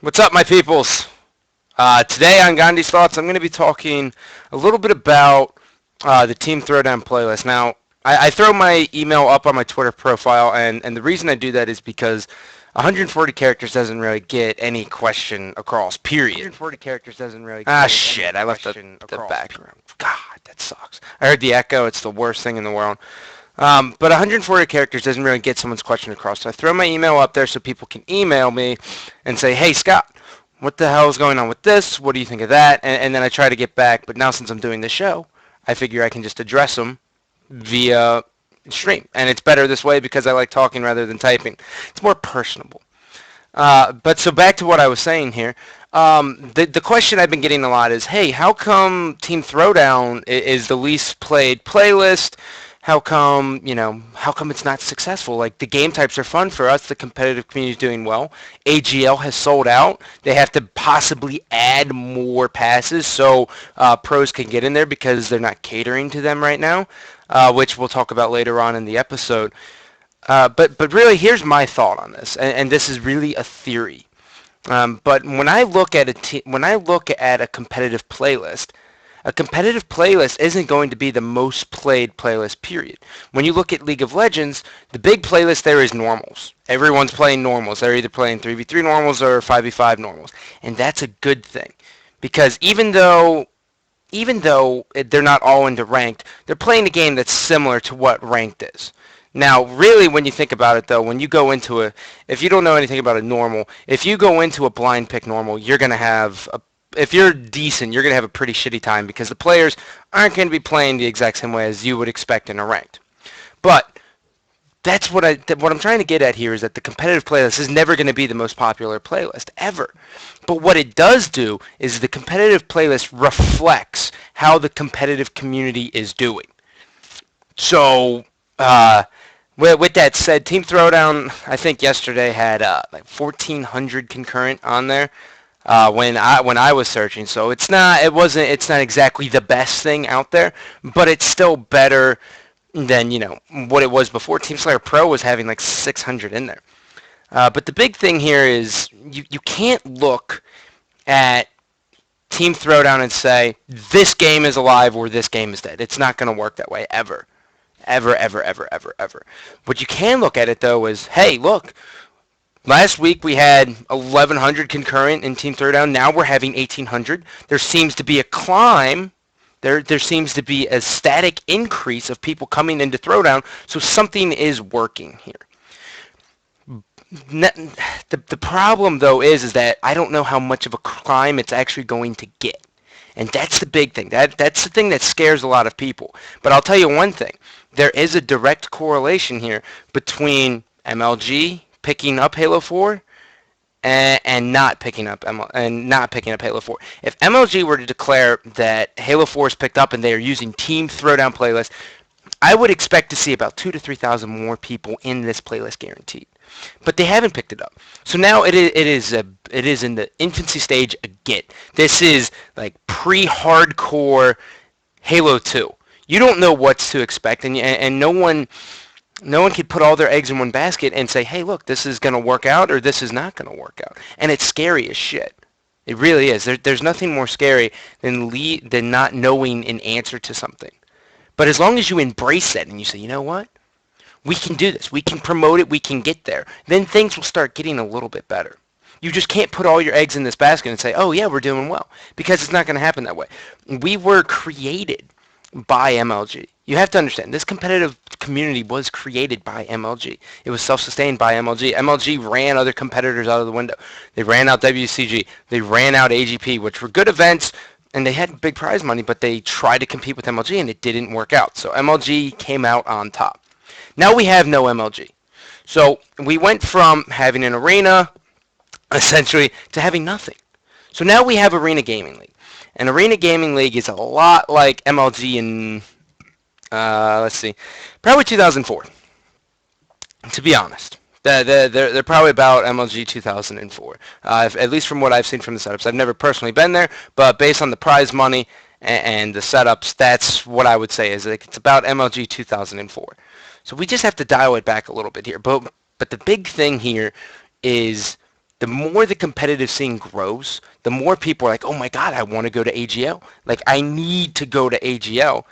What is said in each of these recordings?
What's up, my peoples? Today on Gandhi's Thoughts, I'm going to be talking a little bit about the Team Throwdown playlist. Now, I throw my email up on my Twitter profile, and the reason I do that is because 140 characters doesn't really get any question across, period. 140 characters doesn't really get shit, I left the background. God, that sucks. I heard the echo. It's the worst thing in the world. But 140 characters doesn't really get someone's question across. So I throw my email up there so people can email me and say, hey, Scott, what the hell is going on with this? What do you think of that? And then I try to get back. But now since I'm doing the show, I figure I can just address them via stream. And it's better this way because I like talking rather than typing. It's more personable. But so back to what I was saying here. The question I've been getting a lot is, hey, how come Team Throwdown is the least played playlist? How come it's not successful? Like, the game types are fun for us. The competitive community is doing well. AGL has sold out. They have to possibly add more passes so pros can get in there because they're not catering to them right now, which we'll talk about later on in the episode. But really, here's my thought on this, and this is really a theory. But when I look at a competitive playlist, a competitive playlist isn't going to be the most played playlist, period. When you look at League of Legends, the big playlist there is normals. Everyone's playing normals. They're either playing 3v3 normals or 5v5 normals. And that's a good thing. Because even though they're not all into ranked, they're playing a game that's similar to what ranked is. Now, really, when you think about it, though, when you go into if you don't know anything about a normal, if you go into a blind pick normal, you're going to have if you're decent, you're going to have a pretty shitty time because the players aren't going to be playing the exact same way as you would expect in a ranked. But that's what I'm trying to get at here is that the competitive playlist is never going to be the most popular playlist ever. But what it does do is the competitive playlist reflects how the competitive community is doing. So, with that said, Team Throwdown, I think yesterday had like 1,400 concurrent on there. When I was searching, so it's not exactly the best thing out there, but it's still better than what it was before. Team Slayer Pro was having like 600 in there. But the big thing here is you can't look at Team Throwdown and say this game is alive or this game is dead. It's not going to work that way ever. Ever, ever, ever, ever, ever. What you can look at it though is, hey, look. Last week we had 1,100 concurrent in Team Throwdown. Now we're having 1,800. There seems to be a climb. There seems to be a static increase of people coming into Throwdown. So something is working here. The problem though is that I don't know how much of a climb it's actually going to get. And that's the big thing. That's the thing that scares a lot of people. But I'll tell you one thing. There is a direct correlation here between MLG picking up Halo 4 and not picking up Halo 4. If MLG were to declare that Halo 4 is picked up and they are using Team Throwdown playlist, I would expect to see about 2,000 to 3,000 more people in this playlist guaranteed. But they haven't picked it up. So now it is in the infancy stage again. This is like pre-hardcore Halo 2. You don't know what to expect, and no one can put all their eggs in one basket and say, hey, look, this is going to work out or this is not going to work out. And it's scary as shit. It really is. There's nothing more scary than not knowing an answer to something. But as long as you embrace that and you say, you know what? We can do this. We can promote it. We can get there. Then things will start getting a little bit better. You just can't put all your eggs in this basket and say, oh, yeah, we're doing well. Because it's not going to happen that way. We were created by MLG. You have to understand, this competitive community was created by MLG. It was self-sustained by MLG. MLG ran other competitors out of the window. They ran out WCG. They ran out AGP, which were good events, and they had big prize money, but they tried to compete with MLG, and it didn't work out. So MLG came out on top. Now we have no MLG. So we went from having an arena, essentially, to having nothing. So now we have Arena Gaming League. And Arena Gaming League is a lot like MLG in, probably 2004, to be honest. They're probably about MLG 2004, at least from what I've seen from the setups. I've never personally been there, but based on the prize money and the setups, that's what I would say is like it's about MLG 2004. So we just have to dial it back a little bit here. But the big thing here is the more the competitive scene grows, the more people are like, oh my God, I want to go to AGL. Like, I need to go to AGL.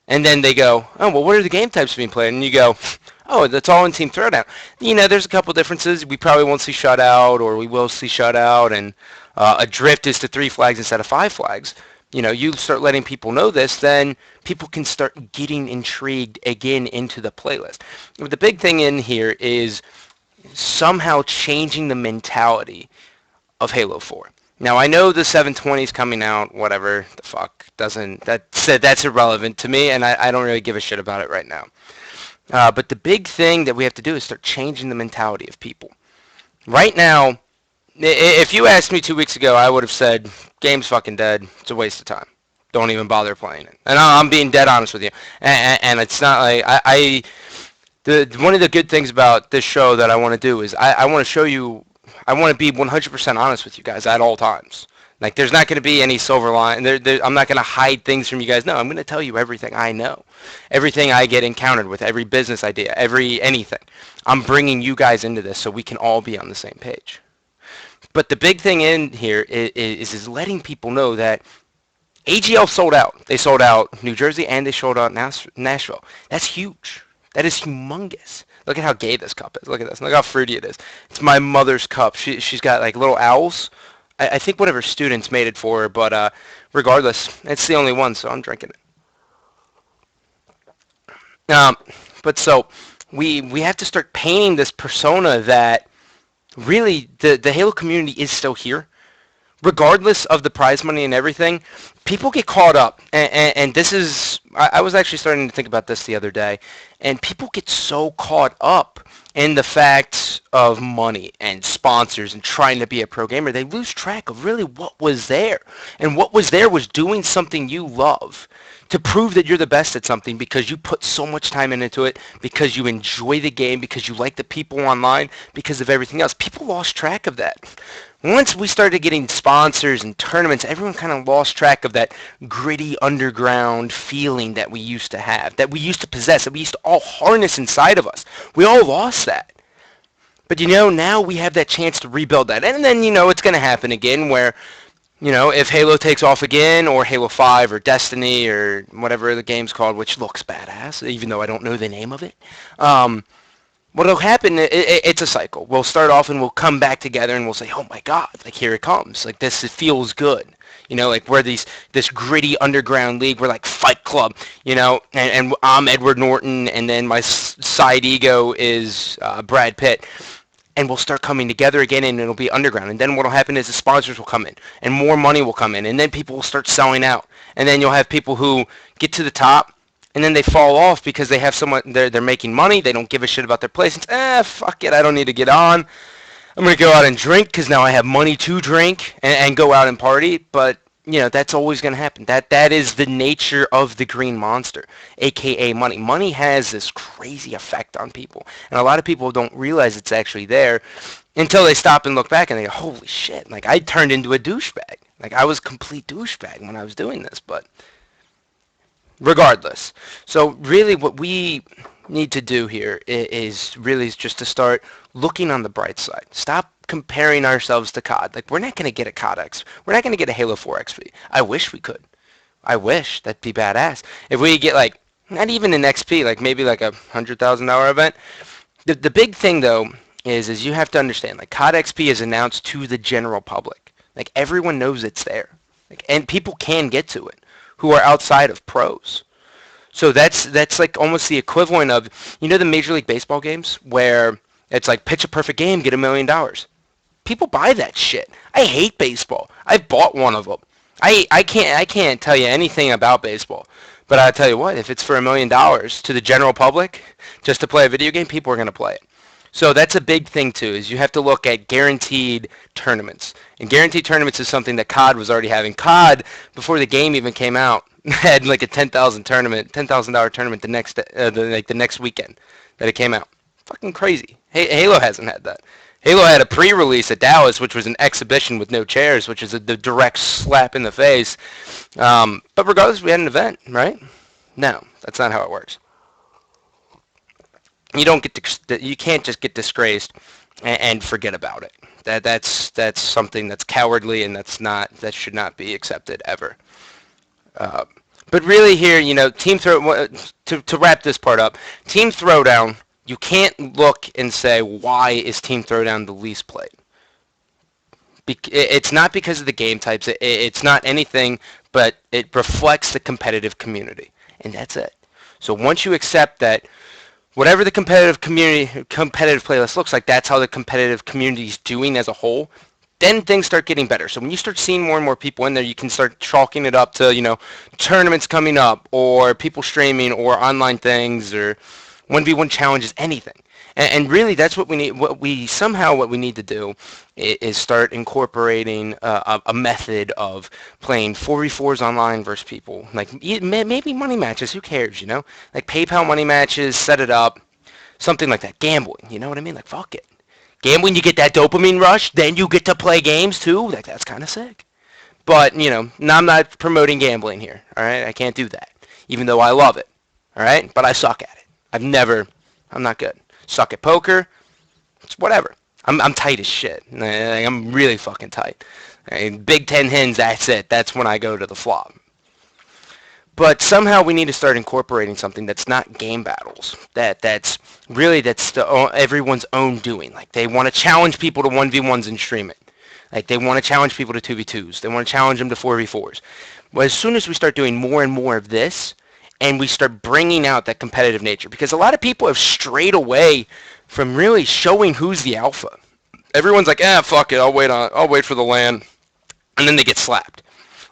And then they go, oh, well, what are the game types being played? And you go, oh, that's all in Team Throwdown. There's a couple differences. We probably won't see shutout, or we will see shutout, and a drift is to 3 flags instead of 5 flags. You start letting people know this, then people can start getting intrigued again into the playlist. But the big thing in here is somehow changing the mentality of Halo 4. Now, I know the 720 is coming out, whatever the fuck, that's irrelevant to me, and I don't really give a shit about it right now. But the big thing that we have to do is start changing the mentality of people. Right now, if you asked me 2 weeks ago, I would have said, game's fucking dead, it's a waste of time. Don't even bother playing it. And I'm being dead honest with you. And it's not like, one of the good things about this show that I want to do is I want to show you, I want to be 100% honest with you guys at all times. Like, there's not going to be any silver line. I'm not going to hide things from you guys. No, I'm going to tell you everything I know. Everything I get encountered with, every business idea, anything. I'm bringing you guys into this so we can all be on the same page. But the big thing in here is letting people know that AGL sold out. They sold out New Jersey and they sold out Nashville. That's huge. That is humongous. Look at how gay this cup is. Look at this. Look how fruity it is. It's my mother's cup. She's got like little owls. I think one of her students made it for her, but regardless, it's the only one, so I'm drinking it. But so we have to start painting this persona that really the Halo community is still here. Regardless of the prize money and everything, people get caught up. And this is, I was actually starting to think about this the other day, and people get so caught up in the fact of money and sponsors and trying to be a pro gamer, they lose track of really what was there. And what was there was doing something you love to prove that you're the best at something because you put so much time into it, because you enjoy the game, because you like the people online, because of everything else. People lost track of that. Once we started getting sponsors and tournaments, everyone kind of lost track of that gritty underground feeling that we used to have, that we used to possess, that we used to all harness inside of us. We all lost that. But now we have that chance to rebuild that. And then, it's going to happen again where, if Halo takes off again, or Halo 5, or Destiny, or whatever the game's called, which looks badass, even though I don't know the name of it, what'll happen, it's a cycle. We'll start off and we'll come back together and we'll say, oh my God, like here it comes. Like this, it feels good. Like we're this gritty underground league. We're like Fight Club, and I'm Edward Norton, and then my side ego is Brad Pitt. And we'll start coming together again, and it'll be underground. And then what'll happen is the sponsors will come in, and more money will come in, and then people will start selling out. And then you'll have people who get to the top, and then they fall off because they have someone, they're making money, they don't give a shit about their placements. Fuck it, I don't need to get on. I'm going to go out and drink because now I have money to drink and go out and party. But, that's always going to happen. That is the nature of the green monster, a.k.a. money. Money has this crazy effect on people. And a lot of people don't realize it's actually there until they stop and look back and they go, holy shit, like I turned into a douchebag. Like I was a complete douchebag when I was doing this, but regardless. So really what we need to do here is just to start looking on the bright side. Stop comparing ourselves to COD. Like, we're not going to get a COD X. We're not going to get a Halo 4 XP. I wish we could. I wish. That'd be badass. If we get, like, not even an XP, like maybe like a $100,000 event. The big thing, though, is you have to understand, like, COD XP is announced to the general public. Like, everyone knows it's there. Like, and people can get to it who are outside of pros. So that's like almost the equivalent of, the Major League Baseball games where it's like pitch a perfect game, get $1 million. People buy that shit. I hate baseball. I've bought one of them. I can't tell you anything about baseball. But I'll tell you what, if it's for $1 million to the general public just to play a video game, people are going to play it. So that's a big thing too, is you have to look at guaranteed tournaments. And guaranteed tournaments is something that COD was already having. COD, before the game even came out, had like a $10,000 tournament the next weekend that it came out. Fucking crazy. Halo hasn't had that. Halo had a pre-release at Dallas, which was an exhibition with no chairs, which is the direct slap in the face. But regardless, we had an event, right? No, that's not how it works. You can't just get disgraced and forget about it. That's something that's cowardly, and that should not be accepted ever. Uh, but really here, to wrap this part up, Team Throwdown, you can't look and say, why is Team Throwdown the least played? It's not because of the game types. It's not anything, but it reflects the competitive community, and that's it. So once you accept that whatever the competitive playlist looks like, that's how the competitive community is doing as a whole, then things start getting better. So when you start seeing more and more people in there, you can start chalking it up to, tournaments coming up, or people streaming, or online things, or 1v1 challenges, anything. And really, that's what we need. What we need to do is start incorporating a method of playing 4v4s online versus people. Like maybe money matches. Who cares? Like PayPal money matches. Set it up, something like that. Gambling. You know what I mean? Like fuck it. Gambling, you get that dopamine rush. Then you get to play games too. Like that's kind of sick. But I'm not promoting gambling here. All right, I can't do that. Even though I love it. All right, but I suck at it. I'm not good. Suck at poker. It's whatever. I'm tight as shit. I'm really fucking tight. Big 10 hens, that's it. That's when I go to the flop. But somehow we need to start incorporating something that's not game battles. That's everyone's own doing. Like they want to challenge people to 1v1s and stream it. Like they want to challenge people to 2v2s. They want to challenge them to 4v4s. Well, as soon as we start doing more and more of this, and we start bringing out that competitive nature, because a lot of people have strayed away from really showing who's the alpha. Everyone's like, fuck it, I'll wait for the land, and then they get slapped.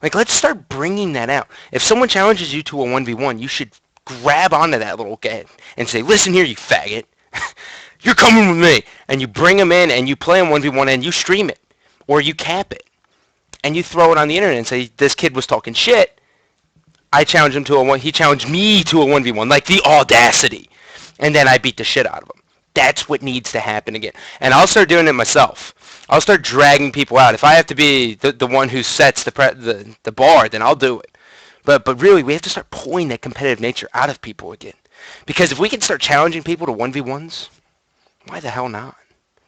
Like, let's start bringing that out. If someone challenges you to a 1v1, you should grab onto that little kid and say, listen here, you faggot, you're coming with me, and you bring them in, and you play them 1v1, and you stream it, or you cap it, and you throw it on the internet and say, this kid was talking shit, I challenged him to a 1. He challenged me to a 1v1. Like the audacity. And then I beat the shit out of him. That's what needs to happen again. And I'll start doing it myself. I'll start dragging people out. If I have to be the one who sets the bar, then I'll do it. But really, we have to start pulling that competitive nature out of people again. Because if we can start challenging people to 1v1s, why the hell not?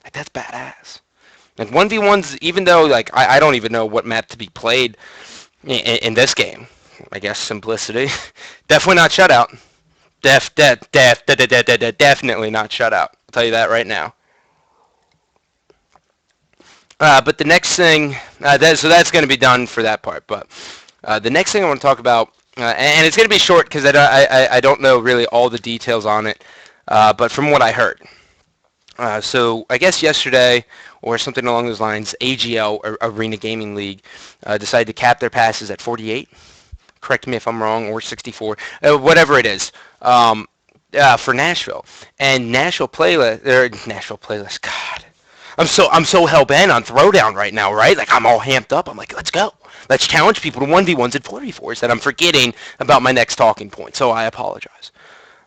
Like that's badass. Like 1v1s, even though like I don't even know what map to be played in this game. I guess simplicity. Definitely not shutout. Definitely not shutout. I'll tell you that right now. But the next thing, so that's going to be done for that part. But the next thing I want to talk about, and it's going to be short because I don't know really all the details on it, but from what I heard. So I guess yesterday or something along those lines, AGL, or Arena Gaming League, decided to cap their passes at 48. Correct me if I'm wrong, or 64, whatever it is, for Nashville. And Nashville playlist, God, I'm so hell-bent on Throwdown right now, right? Like, I'm all hamped up. I'm like, let's go. Let's challenge people to 1v1s and 4v4s that I'm forgetting about my next talking point, so I apologize.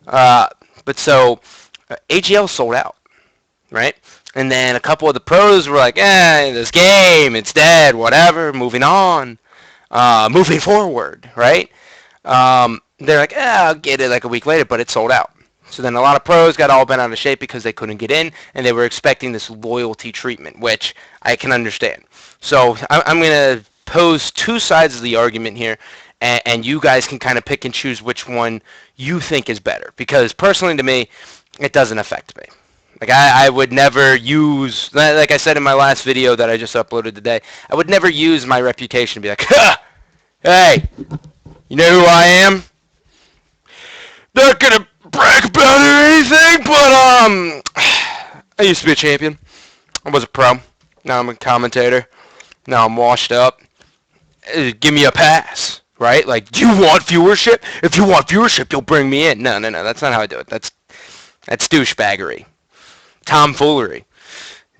But so, AGL sold out, right? And then a couple of the pros were like, this game, it's dead, whatever, moving on. Moving forward, right? They're like, I'll get it like a week later, but it sold out. So then a lot of pros got all bent out of shape because they couldn't get in, and they were expecting this loyalty treatment, which I can understand. So I'm going to pose two sides of the argument here, and you guys can kind of pick and choose which one you think is better. Because personally to me, it doesn't affect me. Like, I would never use, like I said in my last video that I just uploaded today, I would never use my reputation to be like, hey, you know who I am? Not gonna brag about it or anything, but, I used to be a champion. I was a pro. Now I'm a commentator. Now I'm washed up. Give me a pass, right? Like, do you want viewership? If you want viewership, you'll bring me in. No, that's not how I do it. That's douchebaggery. Tomfoolery,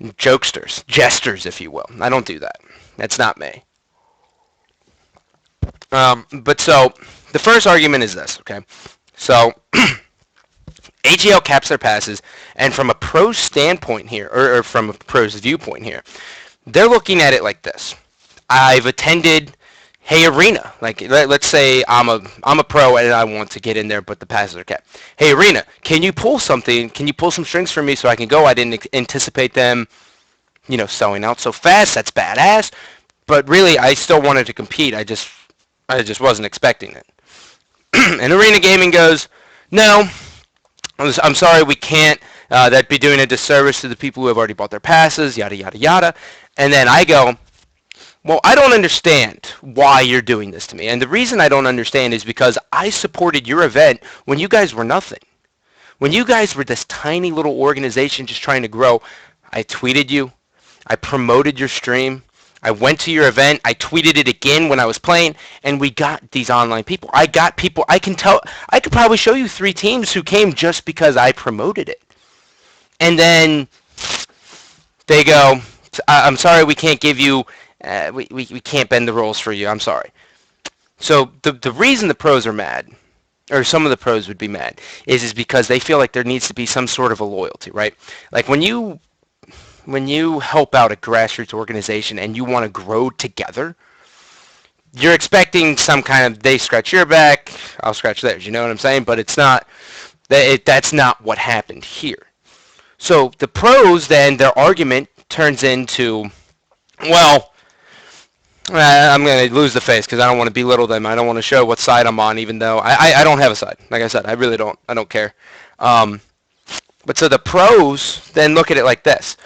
jokesters, jesters, if you will. I don't do that. That's not me. But so, the first argument is this, okay? So, AGL caps their passes, and from a pro standpoint here, or from a pro's viewpoint here, they're looking at it like this. I've attended Hey Arena, like let's say I'm a pro and I want to get in there, but the passes are capped. Hey Arena, can you pull something? Can you pull some strings for me so I can go? I didn't anticipate them selling out so fast. That's badass. But really, I still wanted to compete. I just wasn't expecting it. And Arena Gaming goes, no, I'm sorry, we can't. That'd be doing a disservice to the people who have already bought their passes, yada, yada, yada. And then I go, well, I don't understand why you're doing this to me. And the reason I don't understand is because I supported your event when you guys were nothing. When you guys were this tiny little organization just trying to grow, I tweeted you. I promoted your stream. I went to your event. I tweeted it again when I was playing, and we got these online people. I got people. I could probably show you 3 teams who came just because I promoted it. And then they go, I'm sorry, we can't give you, we can't bend the rules for you. I'm sorry. So the reason the pros are mad, or some of the pros would be mad, is because they feel like there needs to be some sort of a loyalty, right? Like when you help out a grassroots organization and you want to grow together, you're expecting some kind of, they scratch your back, I'll scratch theirs, you know what I'm saying? But it's not, that's not what happened here. So the pros, then, their argument turns into, well, I'm going to lose the face because I don't want to belittle them. I don't want to show what side I'm on, even though I don't have a side. Like I said, I really don't. I don't care. But so the pros then look at it like this.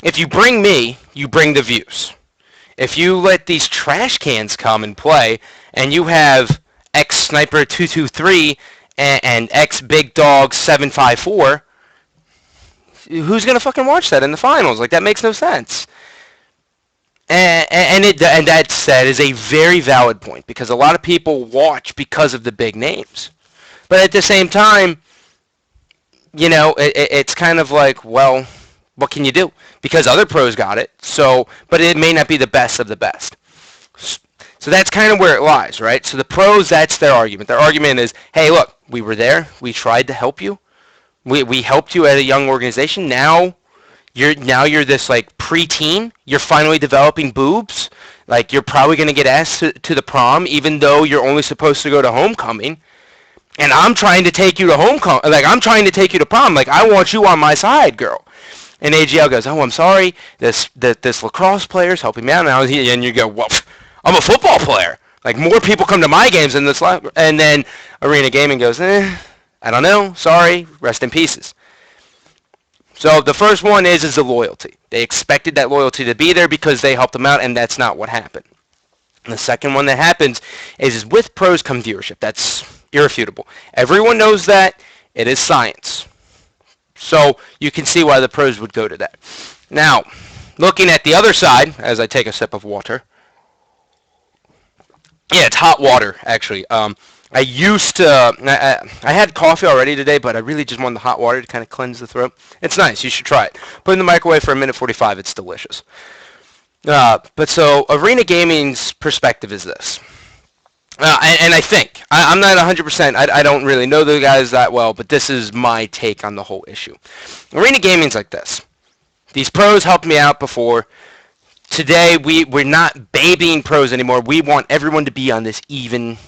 If you bring me, you bring the views. If you let these trash cans come and play, and you have X Sniper 223 and X Big Dog 754, who's going to fucking watch that in the finals? Like, that makes no sense. And that is a very valid point, because a lot of people watch because of the big names. But at the same time, it's kind of like, well, what can you do? Because other pros got it, but it may not be the best of the best. So that's kind of where it lies, right? So the pros, that's their argument. Their argument is, hey, look, we were there. We tried to help you. We helped you at a young organization. Now you're this like preteen. You're finally developing boobs. Like, you're probably going to get asked to the prom, even though you're only supposed to go to homecoming. And I'm trying to take you to homecoming. Like, I'm trying to take you to prom. Like, I want you on my side, girl. And AGL goes, oh, I'm sorry. This lacrosse player's helping me out now. And you go, well, I'm a football player. Like, more people come to my games than this. And then Arena Gaming goes, I don't know. Sorry. Rest in pieces. So the first one is the loyalty. They expected that loyalty to be there because they helped them out, and that's not what happened. And the second one that happens is with pros come viewership. That's irrefutable. Everyone knows that. It is science. So you can see why the pros would go to that. Now, looking at the other side, as I take a sip of water. Yeah, it's hot water, actually. I used to, I had coffee already today, but I really just wanted the hot water to kind of cleanse the throat. It's nice. You should try it. Put it in the microwave for 1:45. It's delicious. But so Arena Gaming's perspective is this. And I think, I'm not 100%, I don't really know the guys that well, but this is my take on the whole issue. Arena Gaming's like this. These pros helped me out before. Today, we're not babying pros anymore. We want everyone to be on this even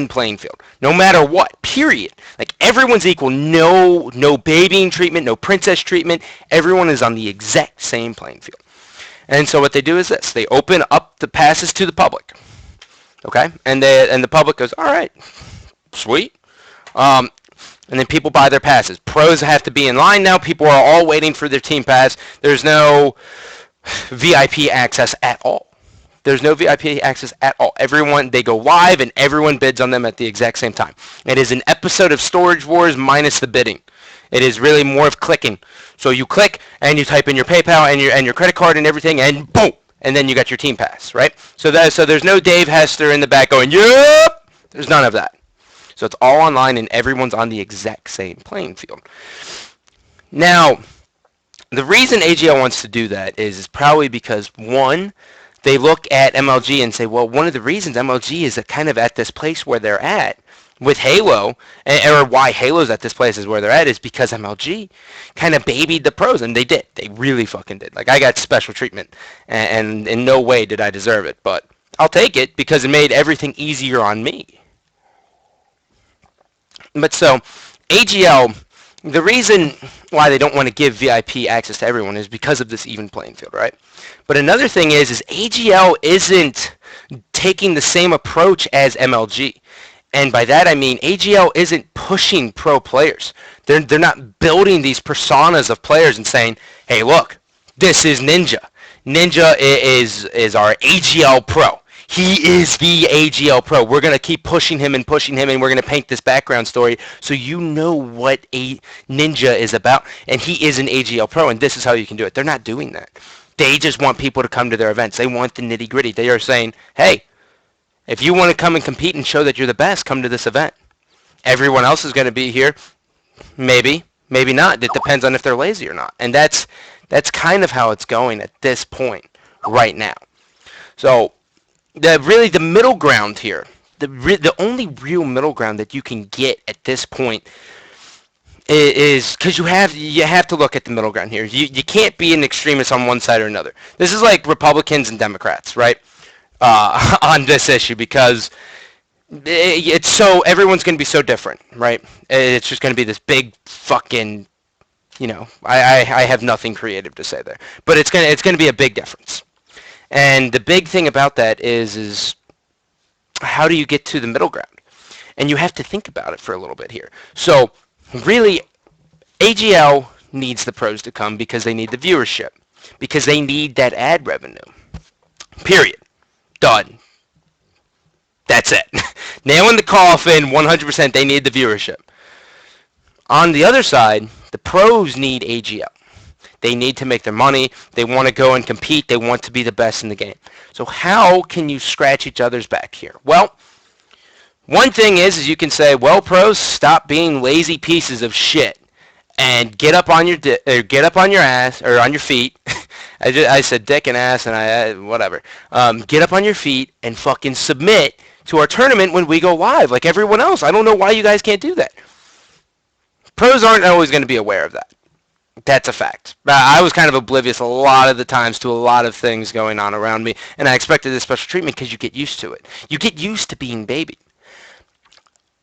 playing field, no matter what, period. Like, everyone's equal. No babying treatment, no princess treatment. Everyone is on the exact same playing field. And so what they do is this. They open up the passes to the public. Okay? And the public goes, all right, sweet. And then people buy their passes. Pros have to be in line now. People are all waiting for their team pass. There's no VIP access at all. There's no VIP access at all. Everyone, they go live, and everyone bids on them at the exact same time. It is an episode of Storage Wars minus the bidding. It is really more of clicking. So you click, and you type in your PayPal and your credit card and everything, and boom, and then you got your team pass, right? So there's no Dave Hester in the back going, yep! There's none of that. So it's all online, and everyone's on the exact same playing field. Now, the reason AGL wants to do that is probably because, one, they look at MLG and say, well, one of the reasons MLG is kind of at this place where they're at with Halo, or why Halo's at this place is where they're at, is because MLG kind of babied the pros, and they did. They really fucking did. Like, I got special treatment, and in no way did I deserve it, but I'll take it because it made everything easier on me. But so, AGL The reason why they don't want to give VIP access to everyone is because of this even playing field, right? But another thing is AGL isn't taking the same approach as MLG. And by that I mean AGL isn't pushing pro players. They're not building these personas of players and saying, "Hey, look, this is Ninja. Ninja is our AGL pro. He is the AGL pro. We're going to keep pushing him, and we're going to paint this background story so you know what a Ninja is about, and he is an AGL pro, and this is how you can do it." They're not doing that. They just want people to come to their events. They want the nitty-gritty. They are saying, "Hey, if you want to come and compete and show that you're the best, come to this event. Everyone else is going to be here. Maybe, maybe not. It depends on if they're lazy or not." And that's kind of how it's going at this point right now. So the middle ground here, the only real middle ground that you can get at this point is because you have to look at the middle ground here. You can't be an extremist on one side or another. This is like Republicans and Democrats, right? On this issue, because it's so everyone's going to be so different, right? It's just going to be this big fucking, I have nothing creative to say there, but it's gonna be a big difference. And the big thing about that is how do you get to the middle ground? And you have to think about it for a little bit here. So really, AGL needs the pros to come because they need the viewership, because they need that ad revenue. Period. Done. That's it. Nail in the coffin, 100%, they need the viewership. On the other side, the pros need AGL. They need to make their money. They want to go and compete. They want to be the best in the game. So how can you scratch each other's back here? Well, one thing is you can say, well, pros, stop being lazy pieces of shit and get up on your ass or on your feet. I said dick and ass and whatever. Get up on your feet and fucking submit to our tournament when we go live like everyone else. I don't know why you guys can't do that. Pros aren't always going to be aware of that. That's a fact. I was kind of oblivious a lot of the times to a lot of things going on around me, and I expected this special treatment because you get used to it. You get used to being babied.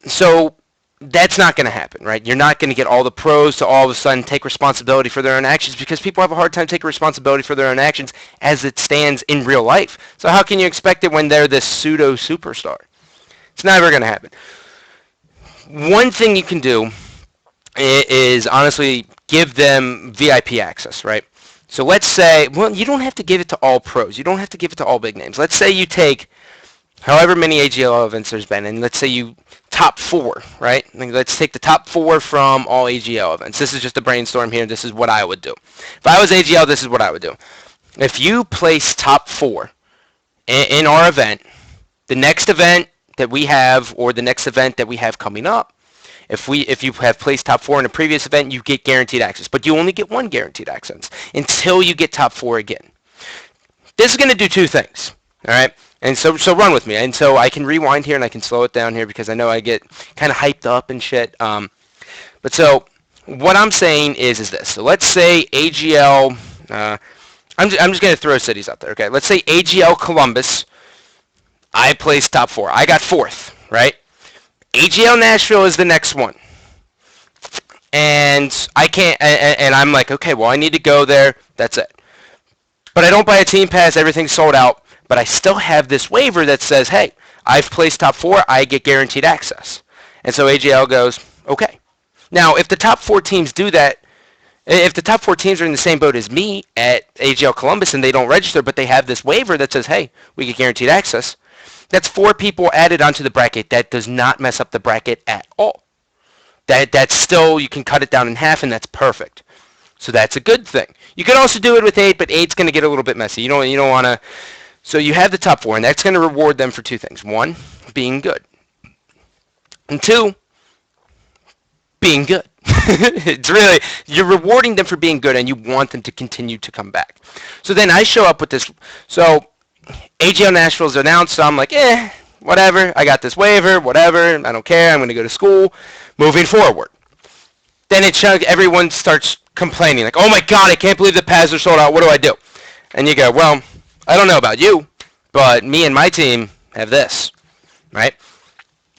So that's not going to happen, right? You're not going to get all the pros to all of a sudden take responsibility for their own actions, because people have a hard time taking responsibility for their own actions as it stands in real life. So how can you expect it when they're this pseudo superstar? It's never going to happen. One thing you can do is honestly give them VIP access, right? So let's say, well, you don't have to give it to all pros. You don't have to give it to all big names. Let's say you take however many AGL events there's been, and let's say you top 4, right? Let's take the top 4 from all AGL events. This is just a brainstorm here. This is what I would do. If I was AGL, this is what I would do. If you place top 4 in our event, the next event that we have, or the next event that we have coming up, if you have placed top 4 in a previous event, you get guaranteed access. But you only get one guaranteed access until you get top 4 again. This is going to do 2 things, all right? And so run with me. And so I can rewind here and I can slow it down here because I know I get kind of hyped up and shit. But so what I'm saying is this. So let's say AGL, I'm just going to throw cities out there, okay? Let's say AGL Columbus, I placed top 4. I got 4th, right? AGL Nashville is the next one. And I can't, and I'm like, okay, well, I need to go there. That's it. But I don't buy a team pass. Everything's sold out. But I still have this waiver that says, hey, I've placed top 4. I get guaranteed access. And so AGL goes, okay. Now, if the top 4 teams do that, if the top 4 teams are in the same boat as me at AGL Columbus and they don't register, but they have this waiver that says, hey, we get guaranteed access, that's 4 people added onto the bracket. That does not mess up the bracket at all. That's still, you can cut it down in half, and that's perfect. So that's a good thing. You can also do it with 8, but 8's going to get a little bit messy. You don't want to. So you have the top 4, and that's going to reward them for 2 things. 1, being good. And 2, being good. It's really, you're rewarding them for being good, and you want them to continue to come back. So then I show up with this. So AGL Nashville's announced, so I'm like, whatever. I got this waiver, whatever. I don't care. I'm going to go to school. Moving forward. Then everyone starts complaining, like, oh my God, I can't believe the pads are sold out. What do I do? And you go, well, I don't know about you, but me and my team have this, right?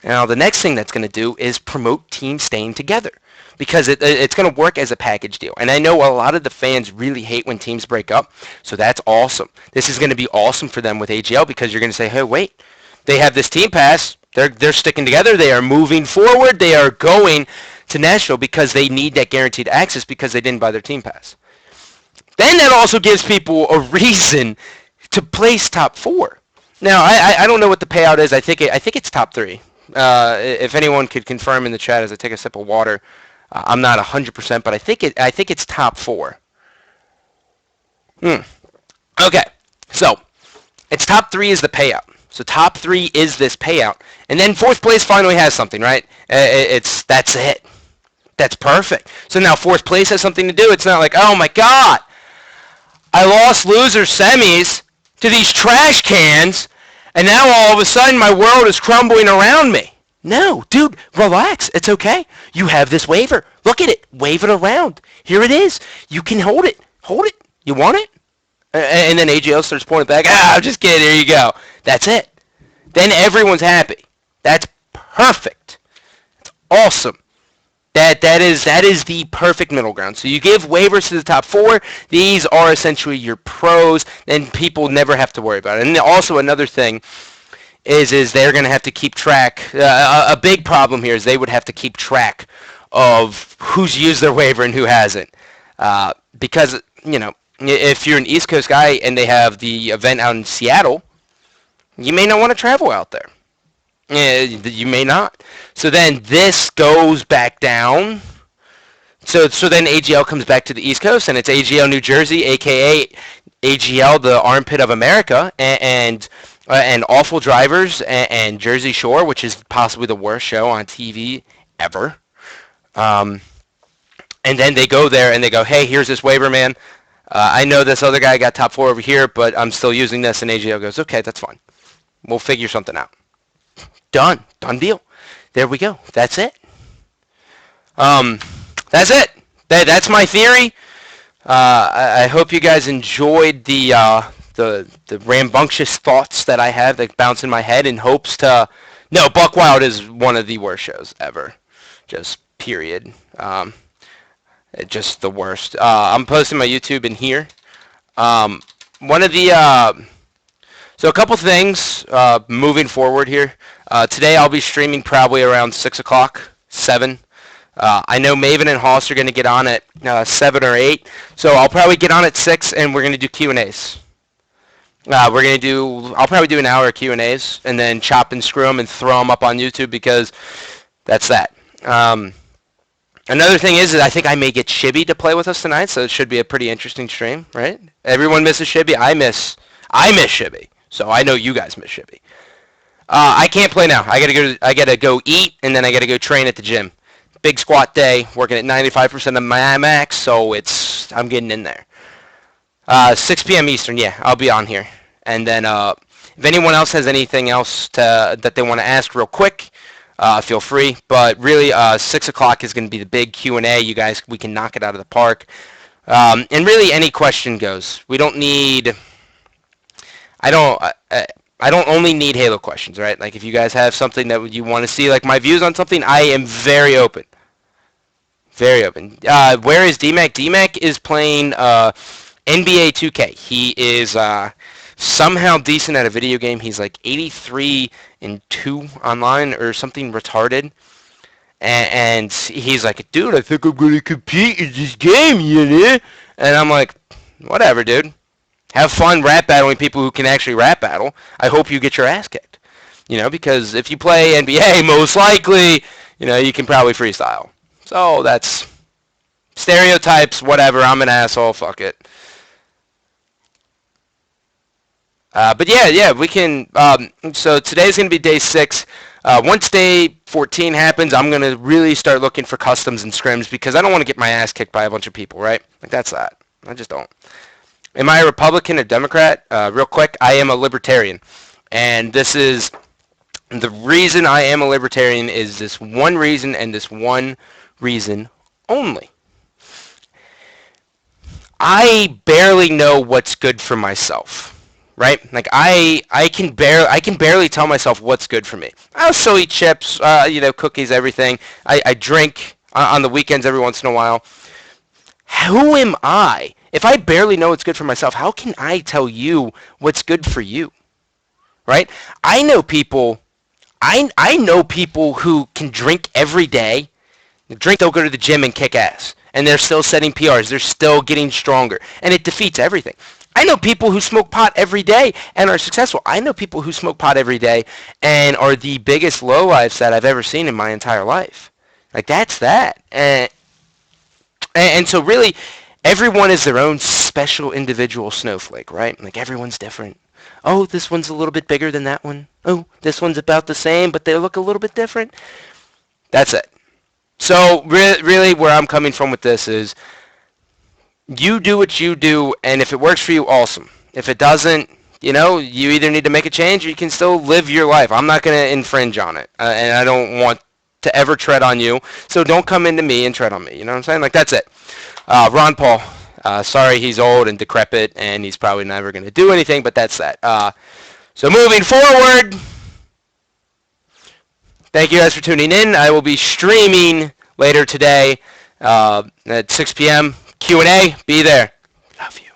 Now, the next thing that's going to do is promote teams staying together. because it's going to work as a package deal. And I know a lot of the fans really hate when teams break up, so that's awesome. This is going to be awesome for them with AGL because you're going to say, hey, wait, they have this team pass. They're sticking together. They are moving forward. They are going to Nashville because they need that guaranteed access because they didn't buy their team pass. Then that also gives people a reason to place top 4. Now, I don't know what the payout is. I think it's top 3. If anyone could confirm in the chat as I take a sip of water, I'm not 100%, but I think it's top 4. Okay, so it's top 3 is the payout. So top 3 is this payout, and then 4th place finally has something, right? That's it. That's perfect. So now 4th place has something to do. It's not like, oh my God, I lost loser semis to these trash cans, and now all of a sudden my world is crumbling around me. No, dude, relax. It's okay. You have this waiver. Look at it. Wave it around. Here it is. You can hold it. Hold it. You want it? And then AGL starts pointing back. I'm just kidding. Here you go. That's it. Then everyone's happy. That's perfect. That's awesome. That is the perfect middle ground. So you give waivers to the top 4. These are essentially your pros. Then people never have to worry about it. And also another thing is they're going to have to keep track. A big problem here is they would have to keep track of who's used their waiver and who hasn't. Because, if you're an East Coast guy and they have the event out in Seattle, you may not want to travel out there. You may not. So then this goes back down. So then AGL comes back to the East Coast, and it's AGL New Jersey, a.k.a. AGL, the armpit of America, and Awful Drivers and Jersey Shore, which is possibly the worst show on TV ever. And then they go there and they go, hey, here's this waiver, man. I know this other guy got top 4 over here, but I'm still using this. And AGL goes, okay, that's fine. We'll figure something out. Done deal. There we go. That's it. That's it. That's my theory. I hope you guys enjoyed the rambunctious thoughts that I have that bounce in my head in hopes to... No, Buck Wild is one of the worst shows ever. Just period. Just the worst. I'm posting my YouTube in here. One of the... So a couple things moving forward here. Today I'll be streaming probably around 6 o'clock, 7. I know Maven and Hoss are going to get on at 7 or 8. So I'll probably get on at 6 and we're going to do Q&As. I'll probably do an hour of Q&As and then chop and screw them and throw them up on YouTube because that's that. Another thing is that I think I may get Shibby to play with us tonight, so it should be a pretty interesting stream, right? Everyone misses Shibby. I miss Shibby. So I know you guys miss Shibby. I can't play now. I gotta go eat, and then I gotta go train at the gym. Big squat day, working at 95% of my max, so I'm getting in there. 6 p.m. Eastern, yeah, I'll be on here. And then if anyone else has anything else that they want to ask real quick, feel free. But really, 6 o'clock is going to be the big Q&A. You guys, we can knock it out of the park. And really, any question goes. We don't need... I don't only need Halo questions, right? Like, if you guys have something that you want to see, like my views on something, I am very open. Very open. Where is DMAC? DMAC is playing NBA 2K. He is somehow decent at a video game. He's like 83-2 online or something retarded. And he's like, dude, I think I'm going to compete in this game, you know? And I'm like, whatever, dude. Have fun rap battling people who can actually rap battle. I hope you get your ass kicked. You know, because if you play NBA, most likely, you know, you can probably freestyle. So that's stereotypes, whatever. I'm an asshole. Fuck it. But yeah, we can. So today's going to be day 6. Once day 14 happens, I'm going to really start looking for customs and scrims because I don't want to get my ass kicked by a bunch of people, right? Like, that's that. I just don't. Am I a Republican or Democrat? Real quick, I am a libertarian. And this is the reason I am a libertarian is this one reason and this one reason only. I barely know what's good for myself. Right? Like I can barely tell myself what's good for me. I still eat chips, cookies, everything. I drink on the weekends every once in a while. Who am I? If I barely know what's good for myself, how can I tell you what's good for you? Right? I know people I know people who can drink every day. They'll go to the gym and kick ass. And they're still setting PRs. They're still getting stronger. And it defeats everything. I know people who smoke pot every day and are successful. I know people who smoke pot every day and are the biggest lowlifes that I've ever seen in my entire life. Like, that's that. And so really, everyone is their own special individual snowflake, right? Like, everyone's different. Oh, this one's a little bit bigger than that one. Oh, this one's about the same, but they look a little bit different. That's it. So really where I'm coming from with this is you do what you do, and if it works for you, awesome. If it doesn't, you either need to make a change or you can still live your life. I'm not going to infringe on it, and I don't want to ever tread on you. So don't come into me and tread on me. You know what I'm saying? Like, that's it. Ron Paul, sorry he's old and decrepit, and he's probably never going to do anything, but that's that. So moving forward, thank you guys for tuning in. I will be streaming later today at 6 p.m. Q&A. Be there. Love you.